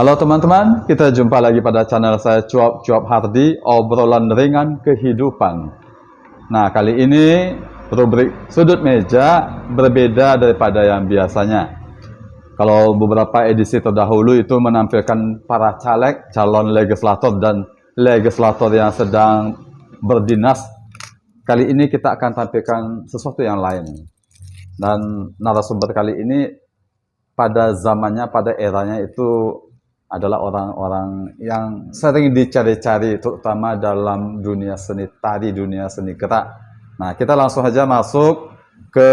Halo teman-teman, kita jumpa lagi pada channel saya Cuap-Cuap Hardi, obrolan ringan kehidupan. Nah, kali ini rubrik sudut meja berbeda daripada yang biasanya. Kalau beberapa edisi terdahulu itu menampilkan para caleg, calon legislator dan legislator yang sedang berdinas. Kali ini kita akan tampilkan sesuatu yang lain. Dan narasumber kali ini pada zamannya, pada eranya itu adalah orang-orang yang sering dicari-cari, terutama dalam dunia seni tari, dunia seni gerak. Nah, kita langsung saja masuk ke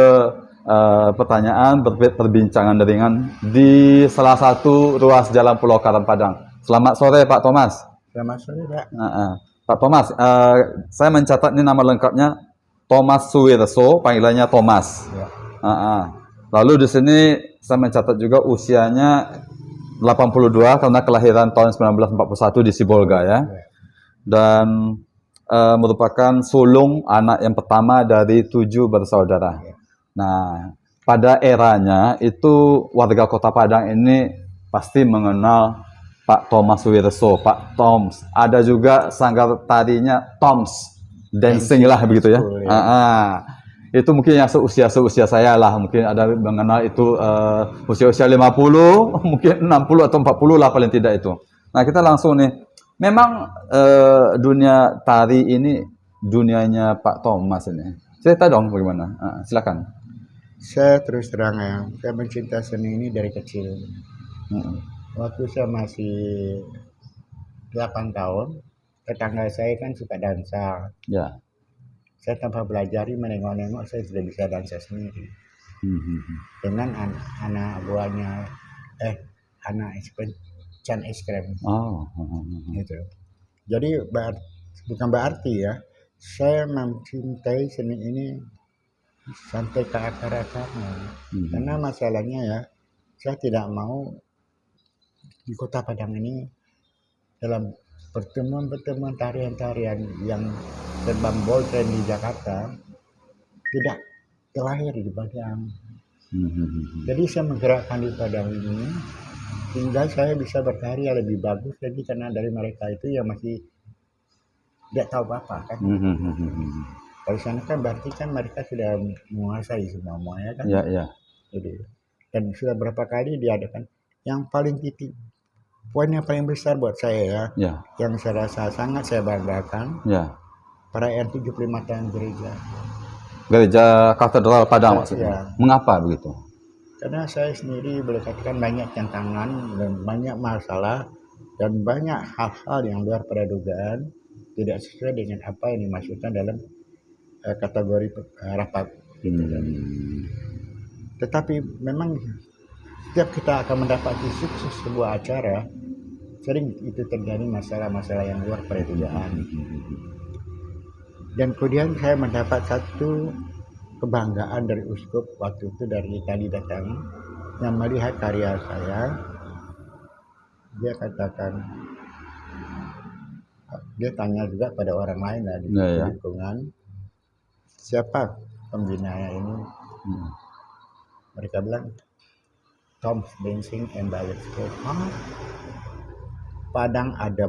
pertanyaan, perbincangan ringan di salah satu ruas jalan Pulau Karam Padang. Selamat sore Pak Thomas. Selamat sore Pak. Pak Thomas, saya mencatat ini nama lengkapnya Thomas Suwirso, panggilannya Thomas. Ya. Lalu di sini saya mencatat juga usianya 82 karena kelahiran tahun 1941 di Sibolga ya. Dan merupakan sulung anak yang pertama dari 7 bersaudara. Nah, pada eranya itu warga Kota Padang ini pasti mengenal Pak Thomas Suwirso, Pak Toms. Ada juga sanggar tarinya Toms Dancing lah begitu ya. Itu mungkin yang seusia saya lah, mungkin ada mengenal itu usia-usia 50, mungkin 60 atau 40 lah paling tidak itu. Nah, kita langsung nih. Memang dunia tari ini dunianya Pak Thomas ini. Cerita dong bagaimana? Silakan. Saya terus terang ya, saya mencinta seni ini dari kecil. Waktu saya masih 8 tahun, tetangga saya kan suka dansa. Ya. Saya tanpa belajari menengok-nengok saya sudah bisa dansa sendiri. Dengan anak buahnya, anak Chan es krim. Gitu. Jadi bukan berarti ya, saya mencintai seni ini sampai ke akar-akarnya. Karena masalahnya ya, saya tidak mau di Kota Padang ini dalam pertemuan-pertemuan tarian-tarian yang terbang boytren di Jakarta tidak terlahir di Padang. Jadi saya menggerakkan di Padang ini sehingga saya bisa berkarya lebih bagus lagi, karena dari mereka itu yang masih tidak tahu apa kan. Kalau sana kan berarti kan mereka sudah menguasai semuanya kan. Ya. Jadi, dan sudah berapa kali diadakan. Yang paling titik poin yang paling besar buat saya ya, yang saya rasa sangat saya banggakan, perayaan 75 tahun gereja Katedral Padang maksudnya. Mengapa begitu? Karena saya sendiri boleh katakan banyak tantangan dan banyak masalah dan banyak hal-hal yang luar pada dugaan, tidak sesuai dengan apa yang dimaksudkan dalam kategori rapat gitu kan. Tetapi memang setiap kita akan mendapati sukses sebuah acara, sering itu terjadi masalah-masalah yang luar pada dugaan. Dan kemudian saya mendapat satu kebanggaan dari uskup waktu itu, dari Itali datang yang melihat karya saya. Dia katakan, dia tanya juga pada orang lain lah di lingkungan, siapa pembinanya ini? Mereka bilang Toms Dancing and Ballet School. Padang ada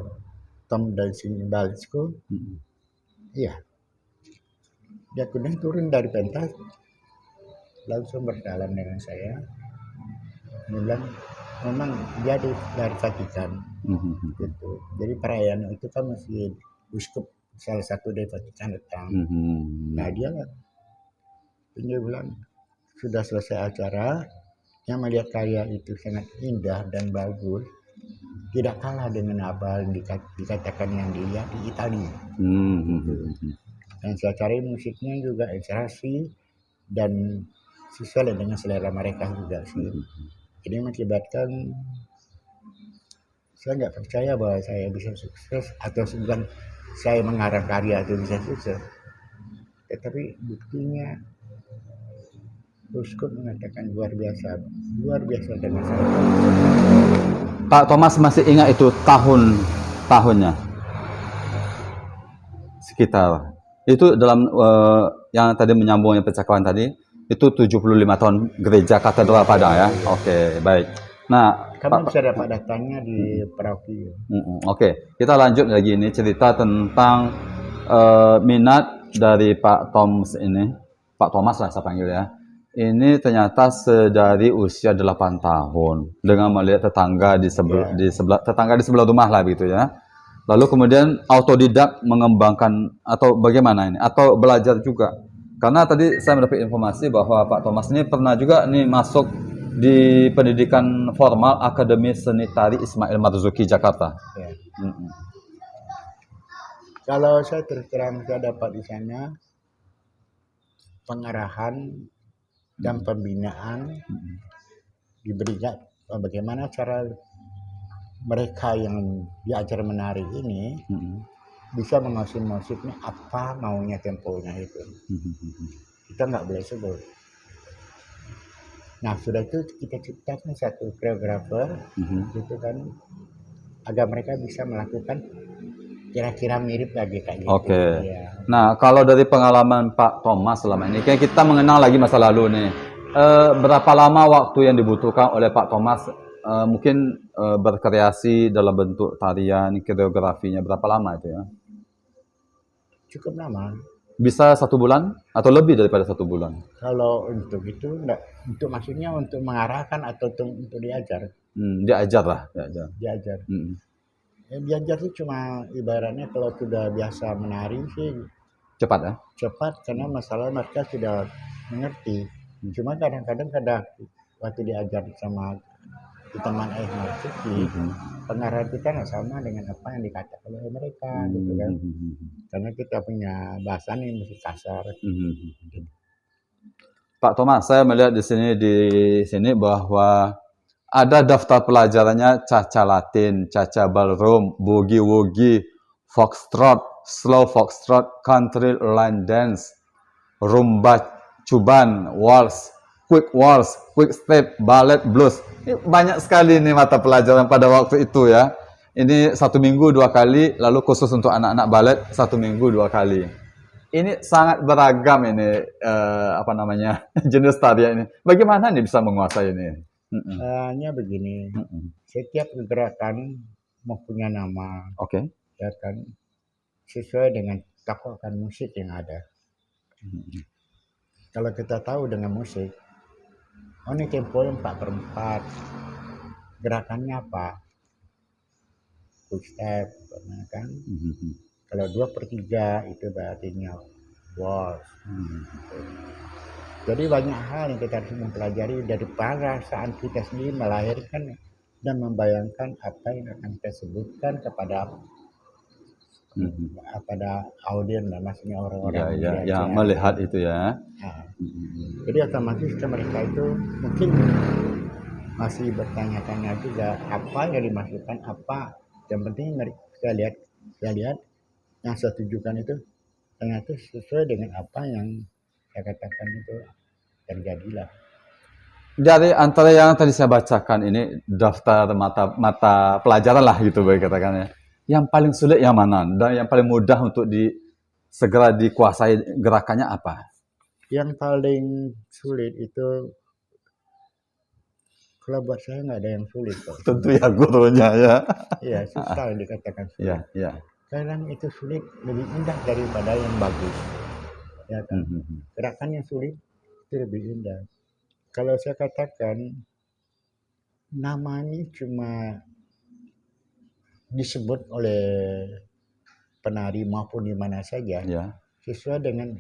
Tom Dancing and Ballet School? Iya. Dia kemudian turun dari pentas, langsung berjalan dengan saya. Dia bilang memang dia dari Vatikan. Gitu. Jadi perayaan itu kan masih uskup salah satu dari Vatikan datang. Nah dia bilang sudah selesai acara, yang melihat karya itu sangat indah dan bagus, tidak kalah dengan apa yang dikatakan yang dilihat di Italia. Dan saya cari musiknya juga inspirasi dan sesuai dengan selera mereka juga sih. Jadi mengakibatkan saya nggak percaya bahwa saya bisa sukses, atau bukan saya mengarang karya itu bisa sukses. Tetapi buktinya uskup mengatakan luar biasa dengan saya. Pak Thomas masih ingat itu tahunnya? Sekitar itu dalam yang tadi menyambungnya percakapan tadi, itu 75 tahun gereja Katedral Padang ya. Oke, baik. Nah, Kami bisa dapat datanya di Paroki. Oke, kita lanjut lagi ini cerita tentang minat dari Pak Thomas ini. Pak Thomas lah saya panggil ya. Ini ternyata sedari usia 8 tahun dengan melihat tetangga di sebelah rumah lah gitu ya. Lalu kemudian autodidak mengembangkan atau bagaimana ini? Atau belajar juga? Karena tadi saya mendapat informasi bahwa Pak Thomas ini pernah juga nih masuk di pendidikan formal Akademi Seni Tari Ismail Marzuki Jakarta. Ya. Kalau saya terus terang saya dapat di sana pengarahan dan pembinaan diberikan bagaimana cara mereka yang diajar menari ini bisa menguasai musiknya apa maunya temponya itu. Kita nggak boleh sebut. Nah sudah itu kita ciptakan satu koreografer gitu kan agar mereka bisa melakukan kira-kira mirip lagi kayak gitu. Oke. Ya. Nah kalau dari pengalaman Pak Thomas selama ini, kayak kita mengenal lagi masa lalu nih. Berapa lama waktu yang dibutuhkan oleh Pak Thomas mungkin berkreasi dalam bentuk tarian, koreografinya berapa lama itu ya? Cukup lama. Bisa 1 bulan atau lebih daripada 1 bulan? Kalau untuk itu enggak, untuk maksudnya untuk mengarahkan atau untuk diajar? Diajar lah, diajar. Diajar. Ya, diajar itu cuma ibaratnya kalau sudah biasa menari sih cepat ya? Cepat karena masalah mereka sudah mengerti. Cuma kadang-kadang waktu diajar sama teman Marzuki, pengarahan kita nggak sama dengan apa yang dikatakan oleh mereka gitu kan. Karena kita punya bahasa nih mesti kasar. Pak Thomas, saya melihat di sini bahwa ada daftar pelajarannya Caca Latin, Caca Ballroom, Boogie Woogie, Foxtrot, Slow Foxtrot, Country Line Dance, Rumba Cuban, Waltz, Quick Step, Ballet Blues. Ini banyak sekali nih mata pelajaran pada waktu itu ya. Ini 1 minggu 2 kali, lalu khusus untuk anak-anak balet 1 minggu 2 kali. Ini sangat beragam ini jenis tarian ini. Bagaimana nih bisa menguasai ini? Hanya begini, setiap gerakan mempunyai nama, ya kan, sesuai dengan takokan musik yang ada. Kalau kita tahu dengan musik, ini tempo 4/4, gerakannya apa? Quick step, kan? Kalau 2/3 itu berarti waltz. Jadi banyak hal yang kita harus mempelajari dari perasaan kita sendiri melahirkan dan membayangkan apa yang akan kita sebutkan kepada audien, maksudnya orang-orang yang melihat itu ya. Nah, jadi otomatis mereka itu mungkin masih bertanya-tanya juga apa yang dimaksudkan apa. Yang penting saya lihat yang saya tujukan itu ternyata sesuai dengan apa yang saya katakan itu terjadilah. Dari antara yang tadi saya bacakan ini daftar mata pelajaran lah gitu bagi katakannya. Yang paling sulit yang mana dan yang paling mudah untuk segera dikuasai gerakannya apa? Yang paling sulit itu kalau buat saya nggak ada yang sulit kok. Tentu ya gurunya ya. Iya susah dikatakan sulit. Iya. Kadang itu sulit lebih indah daripada yang bagus. Ya kan? Gerakan yang sulit itu lebih indah. Kalau saya katakan nama ini cuma disebut oleh penari maupun di mana saja sesuai dengan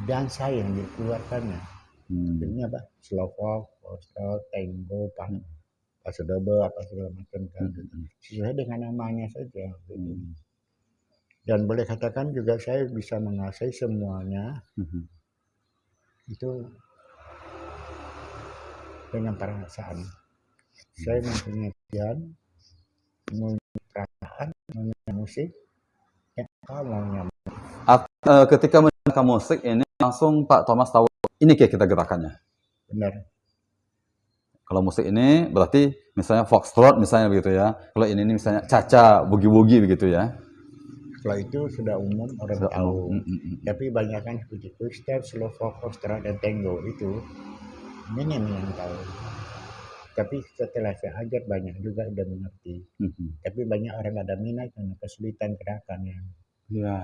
dansa yang dikeluarkannya. Jadinya apa? Slowfox, foxtrot, tango, pasodobo, apa segala macam kan. Sesuai dengan namanya saja. Dan boleh katakan juga saya bisa menguasai semuanya itu dengan perasaan. Saya mempunyai pian, perasaan, musik, maunya. Ketika mendengarkan musik ini langsung Pak Thomas tahu ini kayak kita gerakannya. Benar. Kalau musik ini berarti misalnya foxtrot misalnya begitu ya. Kalau ini misalnya caca, boogie begitu ya. Kalau itu sudah umum orang tahu. Tapi banyak kan seperti quick step, slow foxtrot dan tango itu minim yang tahu. Tapi setelah saya ajar banyak juga udah mengerti. Tapi banyak orang nggak ada minat karena kesulitan gerakannya. Iya,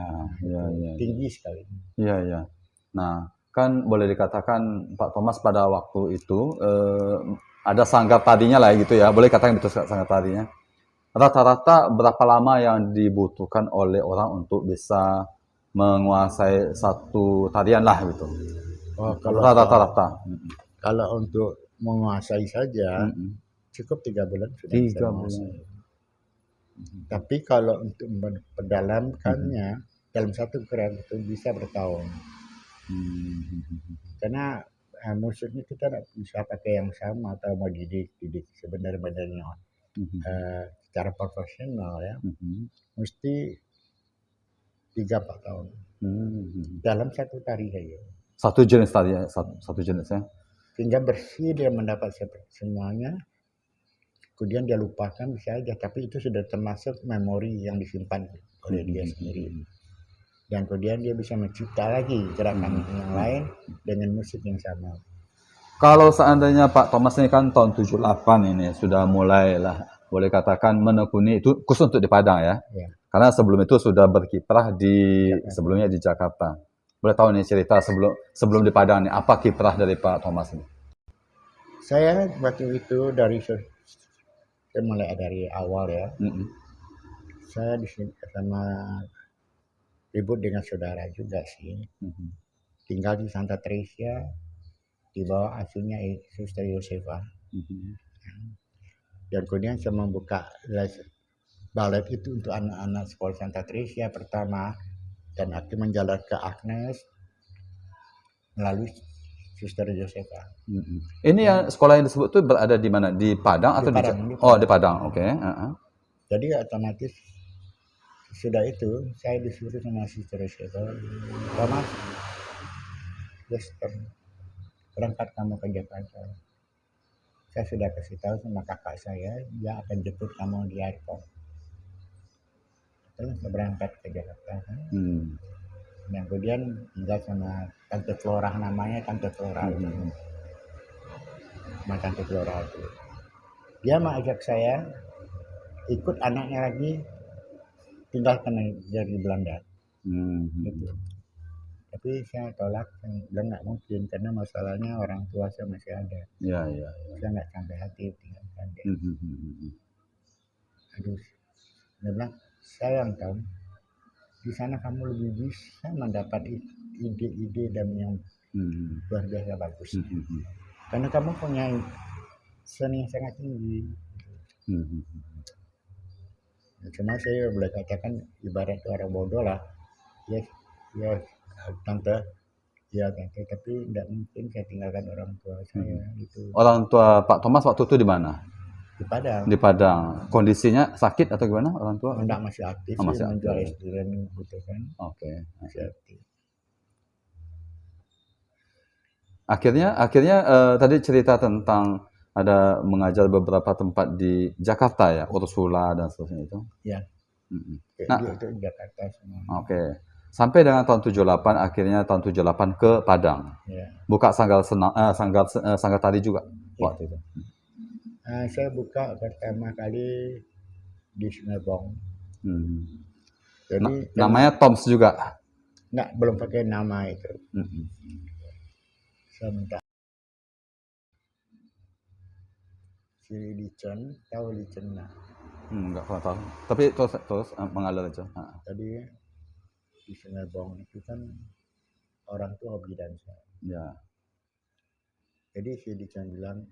iya, iya. Tinggi sekali. Iya, iya. Nah, kan boleh dikatakan Pak Thomas pada waktu itu ada sanggar tadinya lah gitu ya. Boleh katakan itu sanggar tadinya. Rata-rata berapa lama yang dibutuhkan oleh orang untuk bisa menguasai satu tarian lah gitu? Oh, Rata-rata. kalau untuk menguasai saja cukup 3 bulan sudah bisa 3 menguasai. bulan. Tapi kalau untuk memperdalamkannya dalam satu gerak itu bisa bertahun. Karena musiknya kita tidak bisa pakai yang sama atau mau didik sebenarnya secara profesional ya. Mesti 3-4 tahun. Dalam satu tari saja. Satu jenis tadi ya, satu jenis ya. Sehingga bersih dia mendapat semuanya. Kemudian dia lupakan bisa aja, tapi itu sudah termasuk memori yang disimpan oleh dia sendiri. Dan kemudian dia bisa mencipta lagi gerakan yang lain dengan musik yang sama. Kalau seandainya Pak Thomas ini kan tahun 78 ini sudah mulai lah, boleh katakan menekuni itu khusus untuk di Padang ya. Karena sebelum itu sudah berkiprah sebelumnya di Jakarta. Boleh tahu nih cerita sebelum di Padang nih, apa kiprah dari Pak Thomas ini? Saya waktu itu saya mulai dari awal ya. Saya di sini sama ribut dengan saudara juga sih. Tinggal di Santa Teresa di bawah asuhnya Suster Yosefa. Dan kemudian saya membuka balet itu untuk anak-anak sekolah Santa Teresa pertama, dan akhirnya menjalar ke Agnes melalui Suster Yosefa. Ini yang sekolah yang disebut itu berada di mana? Di Padang atau di Padang? Di Padang, oke. Jadi otomatis sudah itu saya disuruh sama Suster Yosefa, Thomas, berangkat kamu ke Jakarta. Saya sudah kasih tahu sama kakak saya, dia akan jemput kamu di airport. Terus saya berangkat ke Jakarta kan. Dan kemudian tinggal sama Tante Flora, namanya Tante Flora. Sama Tante Flora itu. Dia mau ajak saya ikut anaknya lagi tinggalkan dari Belanda. Gitu. Tapi saya tolak, bilang nggak mungkin karena masalahnya orang tua saya masih ada. Saya nggak sampai hati tinggalkan dia. Aduh, dia bilang sayang tahu, di sana kamu lebih bisa mendapat ide-ide dan yang luar biasa bagus. Karena kamu punya seni yang sangat tinggi. Cuma saya boleh katakan ibarat orang bodoh lah. Ya tante, tapi tidak mungkin saya tinggalkan orang tua saya itu. Orang tua Pak Thomas waktu itu di mana? Di Padang. Di Padang. Kondisinya sakit atau gimana orang tua? Enggak, masih aktif. Masih menjual es durian gitu kan. Oke. Masih aktif. Akhirnya tadi cerita tentang ada mengajar beberapa tempat di Jakarta ya, Ursula dan seterusnya itu. Ya. Nah, itu di Jakarta semua. Oke. Sampai dengan tahun 78, akhirnya tahun 78 ke Padang. Buka sanggar tari juga waktu itu. Saya buka pertama kali di Sungai Bong. Jadi namanya Toms juga? Enggak, belum pakai nama itu. Saya minta si Licen, tahu Licen lah. Enggak pernah tahu. Tapi terus mengalir aja. Tadi di Sungai Bong itu kan orang tua hobi dansa. Ya. Jadi si Licen bilang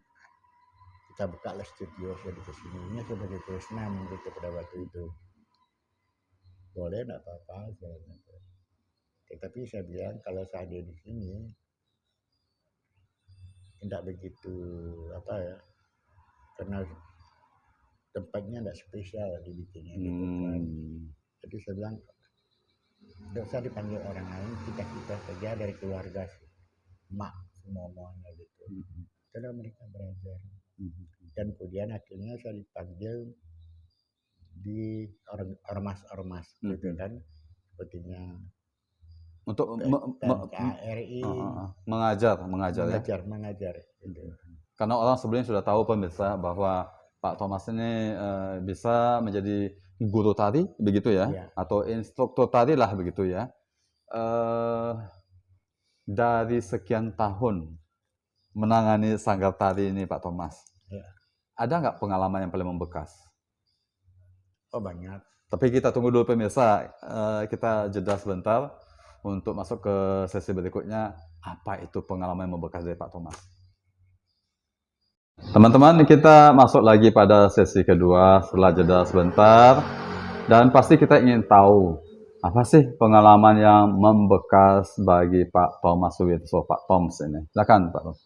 kita buka lah studio saya di sini. Ini sebagai Krisna gitu pada waktu itu. Boleh, enggak apa-apa. Tetapi saya bilang kalau saya ada di sini tidak begitu karena tempatnya tidak spesial dibikinnya gitu kan. Jadi saya bilang tidak usah dipanggil orang lain, kita saja dari keluarga mak semuanya gitu. Karena mereka belajar. Dan kemudian akhirnya saya dipanggil di ormas gitu kan, sepertinya untuk TNKRI mengajar gitu. Karena orang sebelumnya sudah tahu pemirsa bahwa Pak Thomas ini bisa menjadi guru tari, begitu ya, Iya. atau instruktur tari lah begitu ya. Dari sekian tahun menangani sanggar tari ini Pak Thomas, Iya. ada nggak pengalaman yang paling membekas? Oh banyak. Tapi kita tunggu dulu pemirsa, kita jeda sebentar untuk masuk ke sesi berikutnya. Apa itu pengalaman yang membekas dari Pak Thomas? Teman-teman, kita masuk lagi pada sesi kedua setelah jeda sebentar. Dan pasti kita ingin tahu, apa sih pengalaman yang membekas bagi Pak Thomas Suwirso, Pak Toms ini? Silakan Pak Toms.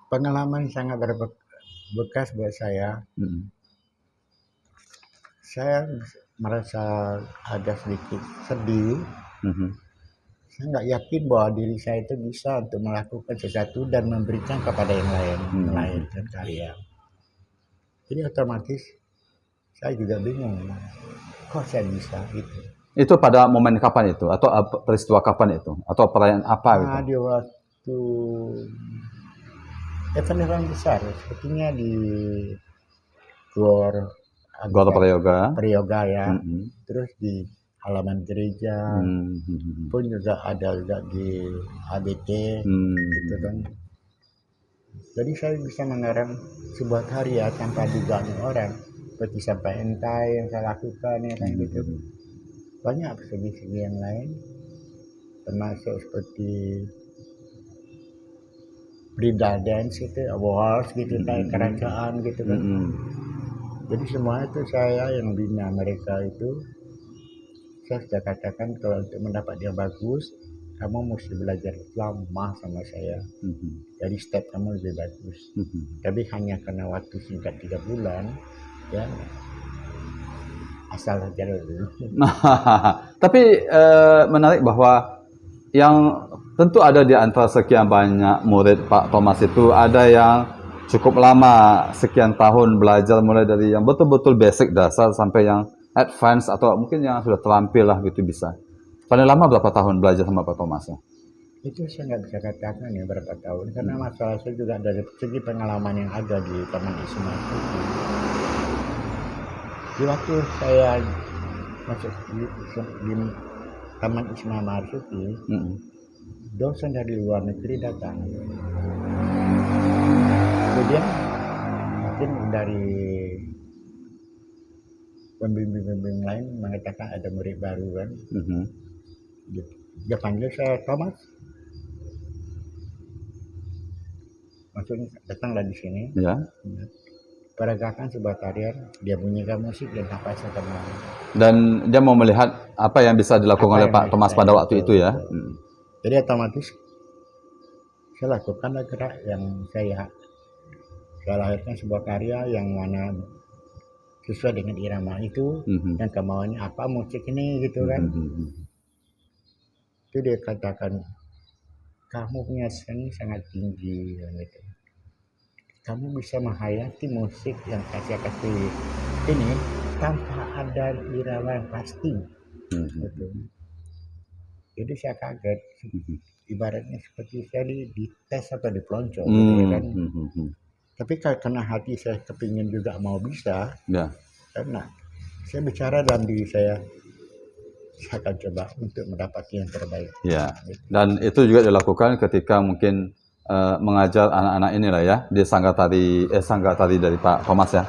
Pengalaman sangat berbekas buat saya. Saya merasa ada sedikit sedih. Saya nggak yakin bahwa diri saya itu bisa untuk melakukan sesuatu dan memberikan kepada yang lain, melahirkan karya. Jadi otomatis saya juga bingung, kok saya bisa gitu. Itu pada momen kapan itu? Atau peristiwa kapan itu? Atau perayaan apa gitu? Di waktu event-event besar, sepertinya di Gor Prayoga ya, terus di halaman gereja, pun juga ada juga di ABT, gitu kan. Jadi saya bisa mengarang sebuah karya tanpa dugaan orang, seperti sampai entai yang saya lakukan ya kan gitu. Banyak segi-segi yang lain, termasuk seperti bridal dance itu, waltz gitu, kayak kerajaan gitu kan. Jadi semua itu saya yang bina mereka itu. Saya sudah katakan kalau untuk mendapat yang bagus, kamu mesti belajar lama sama saya. Jadi step kamu lebih bagus. Tapi hanya karena waktu singkat 3 bulan, ya asal saja dulu. Tapi menarik bahwa yang tentu ada di antara sekian banyak murid Pak Thomas itu, ada yang cukup lama, sekian tahun belajar mulai dari yang betul-betul basic dasar sampai yang advance atau mungkin yang sudah terampil lah gitu bisa. Paling lama berapa tahun belajar sama Pak Thomas ya? Itu saya nggak bisa katakan ya berapa tahun, karena masalah saya juga dari segi pengalaman yang ada di Taman Isma itu. Di waktu saya masuk di Taman Isma Marzuki, dosen dari luar negeri datang. Kemudian mungkin dari pembimbing lain mengatakan ada murid baru kan. Dia panggil saya, Thomas, maksudnya datanglah di sini. Ya. Peragakan sebuah tarian, dia bunyikan musik dan apa saya kenal. Dan dia mau melihat apa yang bisa dilakukan oleh Pak Thomas pada waktu itu ya. Jadi otomatis saya lakukanlah gerak yang saya lahirkan sebuah karya yang mana sesuai dengan irama itu, dan kemauannya apa musik ini gitu kan. Itu dia katakan, kamu punya seni sangat tinggi gitu. Kamu bisa menghayati musik yang saya kasih ini tanpa ada irama yang pasti. Gitu. Jadi saya kaget, ibaratnya seperti saya dites atau dipelonco gitu kan. Tapi karena hati saya kepingin juga mau bisa, karena saya bicara dalam diri saya akan coba untuk mendapatkan yang terbaik. Ya. Dan itu juga dilakukan ketika mungkin mengajar anak-anak inilah ya di sanggar tari dari Pak Thomas ya.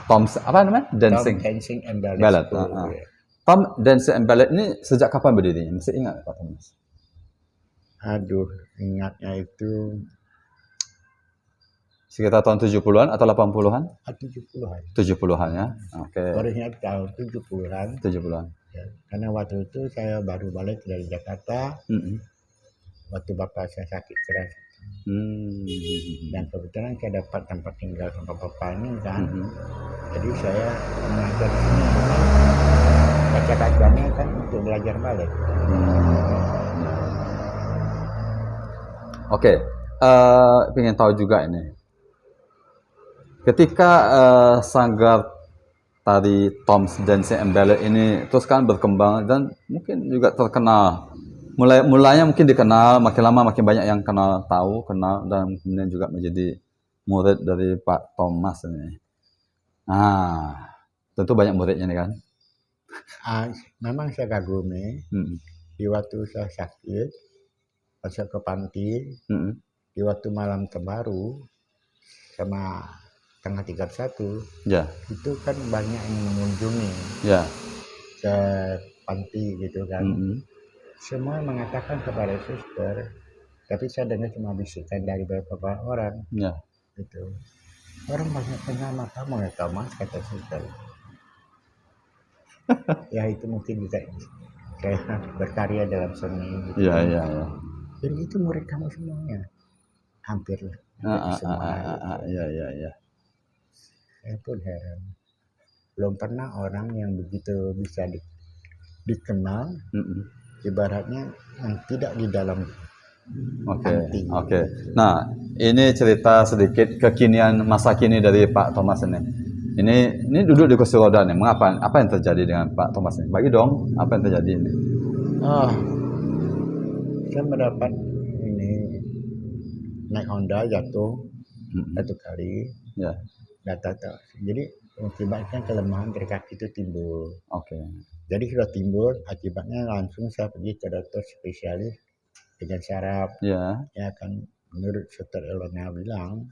Tom's apa namanya? Dancing and Ballet. Tom Dancing and Ballet ini sejak kapan berdirinya? Masih ingat Pak Thomas? Aduh, ingatnya itu sekitar tahun 70-an atau 80-an? 70-an. 70-an ya. Oke. Baru ingat tahun 70-an. 70-an. Ya, karena waktu itu saya baru balik dari Jakarta. Waktu bapak saya sakit keras. Dan kebetulan saya dapat tempat tinggal sama bapak ini kan. Jadi saya mengajar di sini kan. Kaca-kacanya kan untuk belajar balet. Oke. Pengen tahu juga ini. Ketika sanggar tari Tom's Dancing and Ballet ini terus kan berkembang dan mungkin juga terkenal mulanya mungkin dikenal, makin lama makin banyak yang kenal dan kemudian juga menjadi murid dari Pak Thomas ini. Nah, tentu banyak muridnya nih kan. Memang saya kagumi di waktu saya sakit, masuk ke panti, di waktu malam terbaru sama tanggal 31, itu kan banyak yang mengunjungi ke panti gitu kan. Semua mengatakan kepada suster, tapi saya dengar cuma bisikan dari beberapa orang. Gitu. Orang banyak kenal sama kamu ya Thomas, kata suster. Ya itu mungkin juga saya berkarya dalam seni. Gitu. Dan itu murid kamu semuanya, hampir semua. Saya pun heran, belum pernah orang yang begitu bisa dikenal, ibaratnya yang tidak di dalam panti. Nah, ini cerita sedikit kekinian masa kini dari Pak Thomas ini. Ini duduk di kursi roda nih. Mengapa? Apa yang terjadi dengan Pak Thomas ini? Bagi dong, apa yang terjadi ini? Saya mendapat ini naik Honda jatuh satu kali. Jadi akibatnya kelemahan dari kaki itu timbul. Jadi sudah timbul, akibatnya langsung saya pergi ke dokter spesialis dengan saraf. Ya kan, menurut Suster Ilona bilang,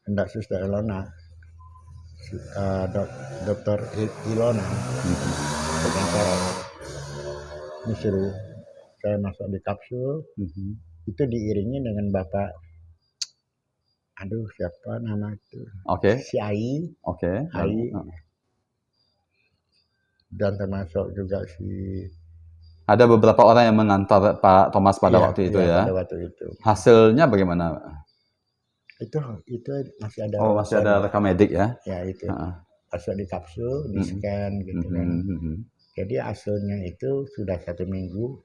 hendak Suster Ilona, Dokter Ilona dengan saraf disuruh saya masuk di kapsul. Itu diiringi dengan Bapak, siapa nama itu? Si Ai. Ai. Dan termasuk juga ada beberapa orang yang mengantar Pak Thomas pada waktu itu ya. Pada waktu itu. Hasilnya bagaimana? Itu masih ada. Masih ada rekam medik ya? Ya itu. Masuk di kapsul, di scan gitu kan. Jadi hasilnya itu sudah 1 minggu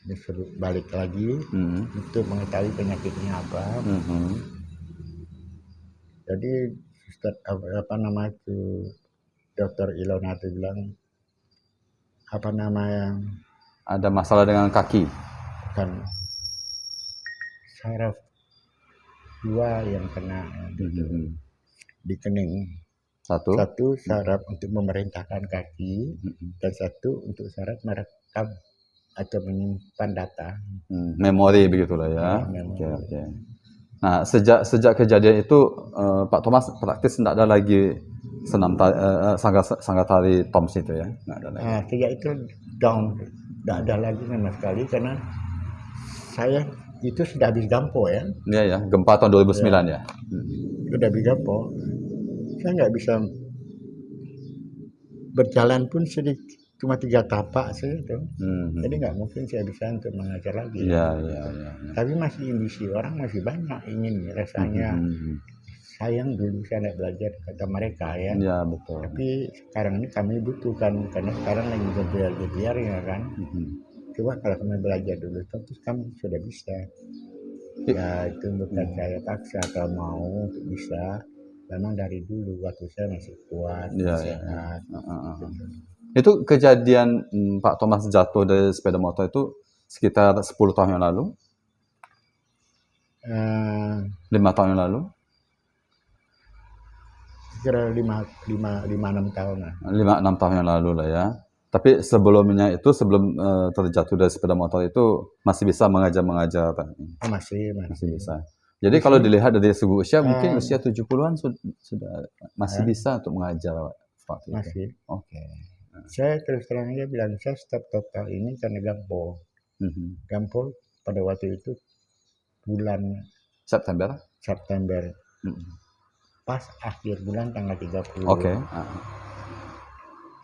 disuruh balik lagi untuk mengetahui penyakitnya apa. Jadi Dokter Ilona itu bilang ada masalah dengan kaki. Kan saraf 2 yang kena di kening. Satu saraf untuk memerintahkan kaki dan satu untuk saraf merekam atau menyimpan data. Memori begitulah ya. Oke. Nah, sejak kejadian itu Pak Thomas praktis tidak ada lagi senam sangga tari Toms itu ya. Sejak itu down, tidak ada lagi sama sekali karena saya itu sudah habis gampo ya. Iya, gempa tahun 2009 ya. Sudah habis gampo. Saya nggak bisa berjalan pun sedikit, cuma 3 tapak saja tuh. Jadi nggak mungkin saya bisa untuk mengajar lagi. Tapi masih ambisi orang masih banyak ingin rasanya. Sayang dulu saya tidak belajar kata mereka ya. Betul. Tapi sekarang ini kami butuhkan karena sekarang lagi gebiar ya kan. Coba kalau kami belajar dulu, tentu kami sudah bisa. Ya itu bukan saya paksa atau mau untuk bisa. Memang dari dulu waktu saya masih kuat, sehat. Itu kejadian Pak Thomas jatuh dari sepeda motor itu sekitar 10 tahun yang lalu? 5 tahun yang lalu? Kira 5-6 tahun lah. 5-6 tahun yang lalu lah ya. Tapi sebelumnya itu, sebelum terjatuh dari sepeda motor itu masih bisa mengajar? Masih bisa. Jadi kalau dilihat dari segi usia, mungkin usia 70-an sudah masih bisa untuk mengajar Pak? Masih. Saya terus terang aja bilang, saya stop total ini karena gampo. Gampo pada waktu itu bulan September. Pas akhir bulan tanggal 30.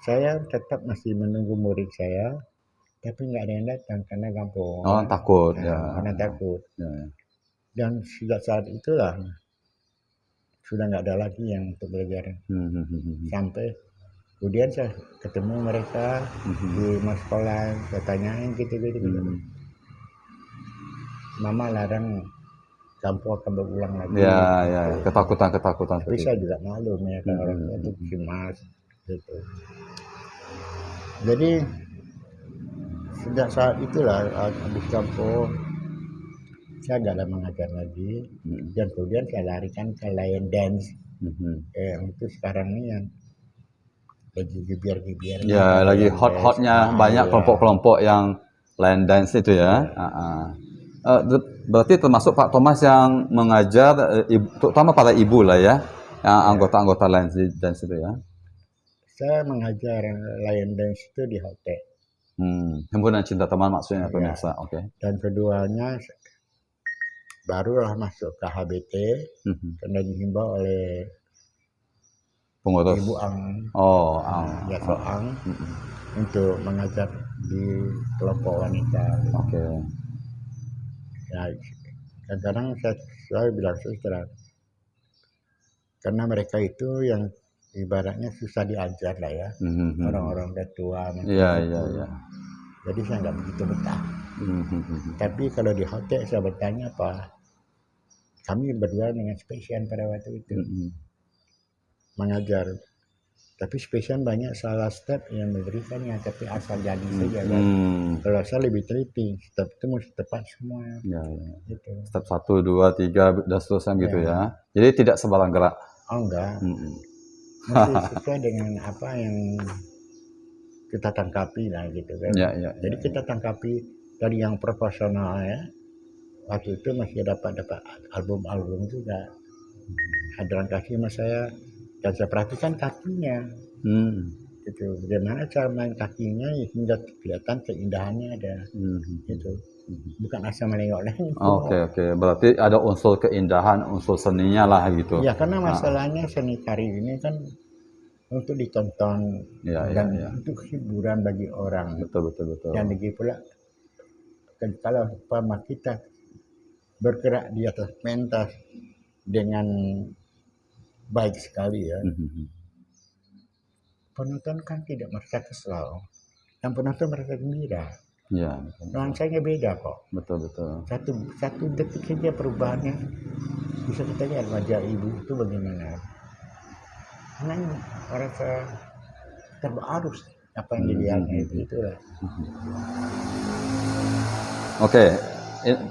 Saya tetap masih menunggu murid saya, tapi nggak ada yang datang karena gampo. Takut. Karena takut. Dan sejak saat itulah sudah nggak ada lagi yang untuk belajar. Sampai kemudian saya ketemu mereka di sekolah, saya tanyain gitu. Mama larang gampo akan berulang lagi. Ketakutan. Tapi saya juga maklum ya kalau orang tua itu cemas gitu. Jadi sejak saat itulah habis kampung saya nggak ada mengajar lagi, dan kemudian saya larikan ke Lion Dance. Itu sekarang ini yang lagi gebiar-gebiarnya. Ya, lagi hot-hotnya banyak kelompok-kelompok yang line dance itu ya. Berarti termasuk Pak Thomas yang mengajar, terutama para ibu lah ya, yang anggota-anggota line dance itu ya. Saya mengajar Lion Dance itu di hotel. Himpunan Cinta Teman maksudnya pemirsa. Oke. Dan keduanya barulah masuk ke HBT karena dihimbau oleh pengurus Ibu Ang. Ya, Ang untuk mengajar di kelompok wanita. Oke. Ya, kadang-kadang saya bilang terang, karena mereka itu yang ibaratnya susah diajar lah ya, orang-orang udah tua. Iya. Jadi saya nggak begitu betah. Tapi kalau di hotel saya bertanya apa, kami berdua dengan spesial pada waktu itu mengajar. Tapi spesial banyak salah step yang memberikannya, tapi asal jadi saja kan. Kalau saya lebih teliti, step itu mesti tepat semua. Gitu. Step 1, 2, 3 dan seterusnya gitu ya. Jadi tidak sembarang gerak. Oh enggak. Mesti sesuai dengan apa yang kita tangkapi lah gitu kan. Jadi kita tangkapi dari yang profesional ya. Waktu itu masih dapat album-album juga. Hadran kaki sama saya, dan saya perhatikan kakinya. Gitu. Bagaimana cara main kakinya hingga kelihatan keindahannya ada. Gitu. Bukan asal menengok-nengok. Oke. Berarti ada unsur keindahan, unsur seninya lah gitu. Ya, karena masalahnya seni tari ini kan untuk ditonton dan untuk hiburan bagi orang. Betul. Dan lagi pula kalau umpama kita bergerak di atas pentas dengan baik sekali ya, penonton kan tidak merasa kesal, dan penonton merasa gembira. Nuansanya beda kok. Betul. Satu detik saja perubahannya bisa kita lihat wajah ibu itu bagaimana. Karena orang terbaru apa yang dilihatnya itulah. Oke.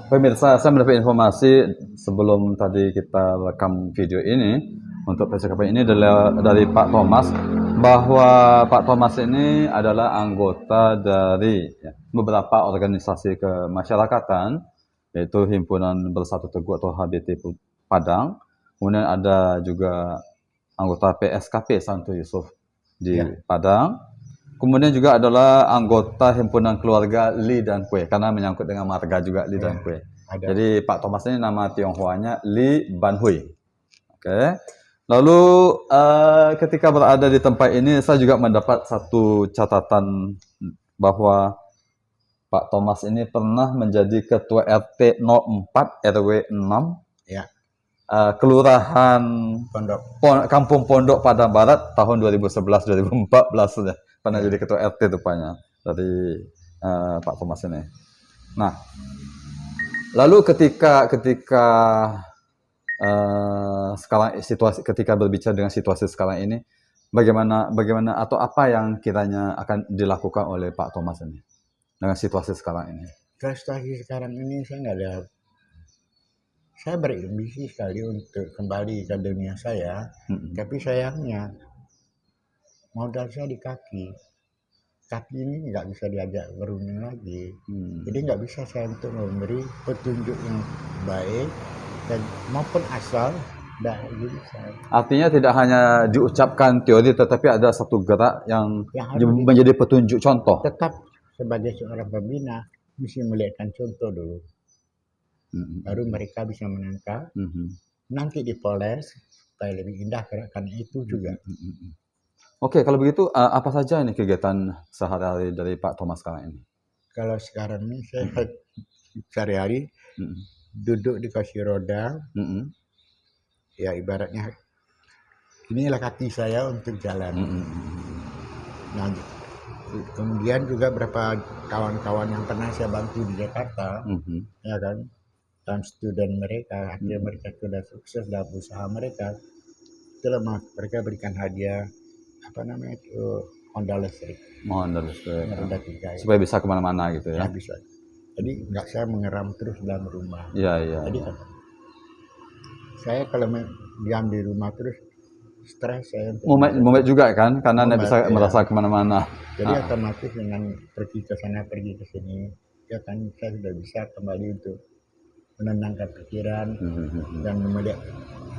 Pemirsa, saya mendapat informasi sebelum tadi kita rekam video ini untuk percakapan ini dari Pak Thomas, bahwa Pak Thomas ini adalah anggota dari beberapa organisasi kemasyarakatan, yaitu Himpunan Bersatu Teguh atau HBT Padang, kemudian ada juga anggota PSKP Santo Yusuf di Padang, kemudian juga adalah anggota Himpunan Keluarga Li dan Kue, karena menyangkut dengan marga juga Li dan Kue. Jadi Pak Thomas ini nama Tionghoanya Li Ban Hui. Oke. Lalu ketika berada di tempat ini, saya juga mendapat satu catatan bahwa Pak Thomas ini pernah menjadi Ketua RT 04 RW 6 Kelurahan Kampung Pondok Padang Barat tahun 2011-2014 ya. Pernah jadi Ketua RT rupanya dari Pak Thomas ini. Nah, lalu ketika sekarang situasi, ketika berbicara dengan situasi sekarang ini, bagaimana atau apa yang kiranya akan dilakukan oleh Pak Thomas ini dengan situasi sekarang ini? Situasi sekarang ini saya nggak ada. Saya berambisi sekali untuk kembali ke dunia saya, tapi sayangnya modal saya di kaki ini nggak bisa diajak berunding lagi. Jadi nggak bisa saya untuk memberi petunjuk yang baik dan maupun asal. Artinya tidak hanya diucapkan teori, tetapi ada satu gerak yang menjadi petunjuk contoh. Tetap sebagai seorang pembina mesti melihatkan contoh dulu. Baru mereka bisa menangkap, nanti dipoles supaya lebih indah gerakan itu juga. Oke, kalau begitu apa saja ini kegiatan sehari-hari dari Pak Thomas sekarang ini? Kalau sekarang ini saya sehari-hari duduk di kursi roda, ya ibaratnya inilah kaki saya untuk jalan. Nah, kemudian juga beberapa kawan-kawan yang pernah saya bantu di Jakarta, ya kan, dan student mereka, akhirnya mereka sudah sukses dalam usaha mereka. Itulah mereka berikan hadiah Honda listrik. Honda listrik. Roda 3 ya. Supaya bisa kemana-mana gitu ya. Ya bisa. Jadi nggak saya mengeram terus dalam rumah. Iya. Jadi saya kalau diam di rumah terus stres saya. Mumet juga kan, karena nggak bisa merasa kemana-mana. Jadi otomatis dengan pergi ke sana pergi ke sini, ya kan saya sudah bisa kembali untuk menenangkan pikiran dan melihat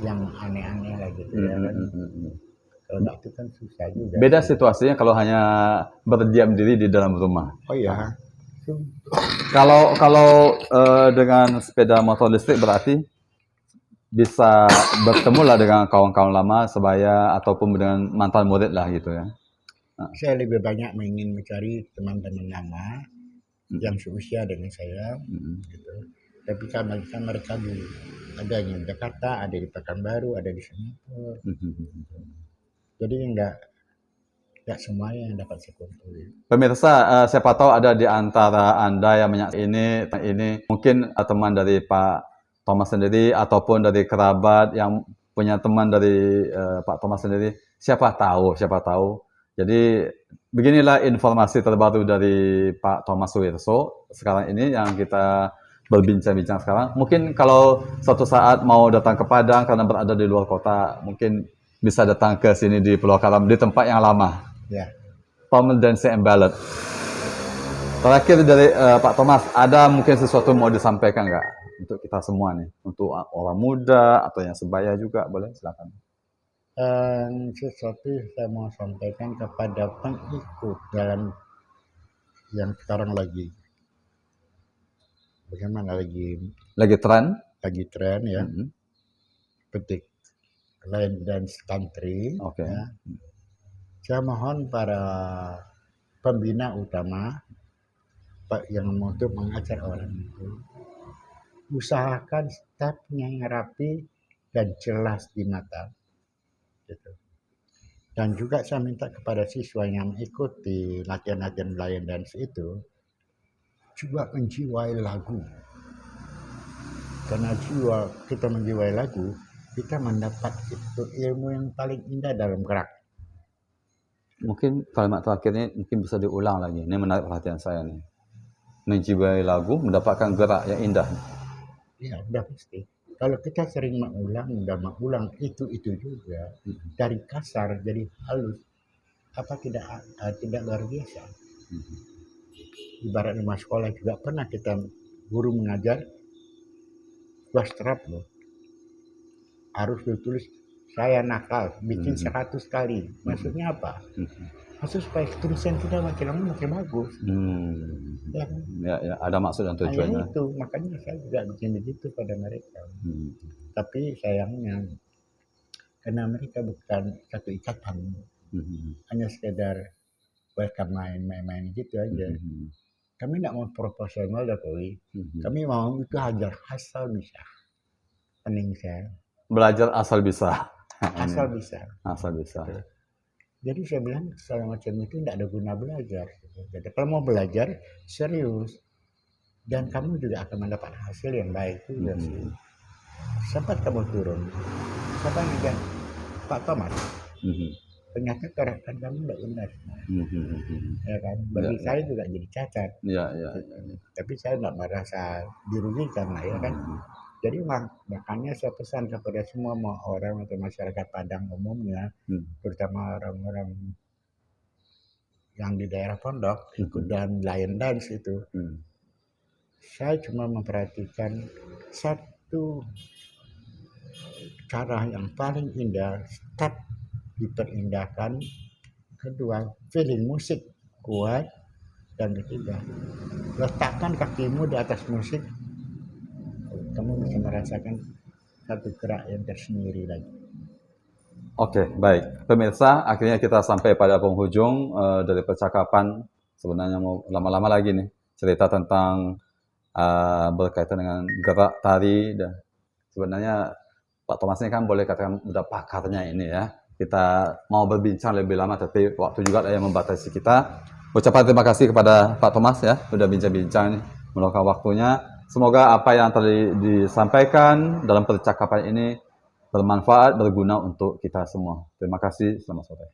yang aneh-aneh lah gitu ya kan. Kalau nggak itu kan susah juga. Beda situasinya kalau hanya berdiam diri di dalam rumah. Oh iya. Kalau dengan sepeda motor listrik berarti bisa bertemu lah dengan kawan-kawan lama sebaya ataupun dengan mantan murid lah gitu ya. Saya lebih banyak ingin mencari teman-teman lama yang seusia dengan saya, gitu. Tapi kan mereka ada yang di Jakarta, ada di Pekanbaru, ada di Singapura. Jadi nggak semuanya yang dapat saya kumpulin. Pemirsa, siapa tahu ada di antara Anda yang menyaksikan ini mungkin teman dari Pak Thomas sendiri ataupun dari kerabat yang punya teman dari Pak Thomas sendiri. Siapa tahu. Jadi beginilah informasi terbaru dari Pak Thomas Suwirso sekarang ini yang kita berbincang-bincang sekarang. Mungkin kalau suatu saat mau datang ke Padang karena berada di luar kota, mungkin bisa datang ke sini di Pulau Karam di tempat yang lama. Ya. Pommel Dance and Ballad. Terakhir dari Pak Thomas, ada mungkin sesuatu mau disampaikan nggak untuk kita semua nih, untuk orang muda atau yang sebaya juga, boleh silakan. Sesuatu saya mau sampaikan kepada pengikut dalam yang sekarang lagi bagaimana lagi tren ya. Petik line dance country. Ya. Saya mohon para pembina utama yang untuk mengajar orang itu usahakan stepnya yang rapi dan jelas di mata. Gitu. Dan juga saya minta kepada siswa yang mengikuti latihan-latihan line dance itu juga menjiwai lagu. Karena kita menjiwai lagu, kita mendapat itu ilmu yang paling indah dalam gerak. Mungkin kalimat terakhirnya mungkin bisa diulang lagi. Ini menarik perhatian saya nih. Menjiwai lagu, mendapatkan gerak yang indah. Iya, udah pasti. Kalau kita sering mengulang itu juga dari kasar jadi halus, apa tidak luar biasa. Ibarat rumah sekolah juga pernah kita guru mengajar strap loh, harus ditulis saya nakal bikin 100 kali. Maksudnya apa? Maksud supaya tulisan kita makin lama makin bagus. Ya, ada maksud dan tujuannya. Itu makanya saya juga bikin begitu pada mereka. Tapi sayangnya karena mereka bukan satu ikatan, hanya sekedar welcome main-main gitu aja. Kami tidak mau proporsional Jokowi. Kami mau itu hajar asal bisa. Pening saya. Belajar asal bisa. Asal bisa. Jadi saya bilang segala macam itu tidak ada guna belajar. Jadi kalau mau belajar serius dan kamu juga akan mendapat hasil yang baik juga sih. Sempat kamu turun. Siapa juga Pak Thomas. Ternyata karakter kamu tidak benar. Ya kan? Bagi saya juga jadi cacat. Ya. Tapi saya tidak merasa dirugikan lah ya kan. Jadi makanya saya pesan kepada semua orang atau masyarakat Padang umumnya, terutama orang-orang yang di daerah pondok ikut dan lion dance itu. Saya cuma memperhatikan satu cara yang paling indah, step diperindahkan, kedua feeling musik kuat, dan ketiga letakkan kakimu di atas musik, kamu bisa merasakan satu gerak yang tersendiri lagi. Oke, baik. Pemirsa, akhirnya kita sampai pada penghujung dari percakapan. Sebenarnya mau lama-lama lagi nih cerita tentang berkaitan dengan gerak tari. Dan sebenarnya Pak Thomas ini kan boleh katakan udah pakarnya ini ya. Kita mau berbincang lebih lama, tapi waktu juga yang membatasi kita. Ucapan terima kasih kepada Pak Thomas ya, sudah bincang-bincang, meluangkan waktunya. Semoga apa yang tadi disampaikan dalam percakapan ini bermanfaat, berguna untuk kita semua. Terima kasih, selamat sore.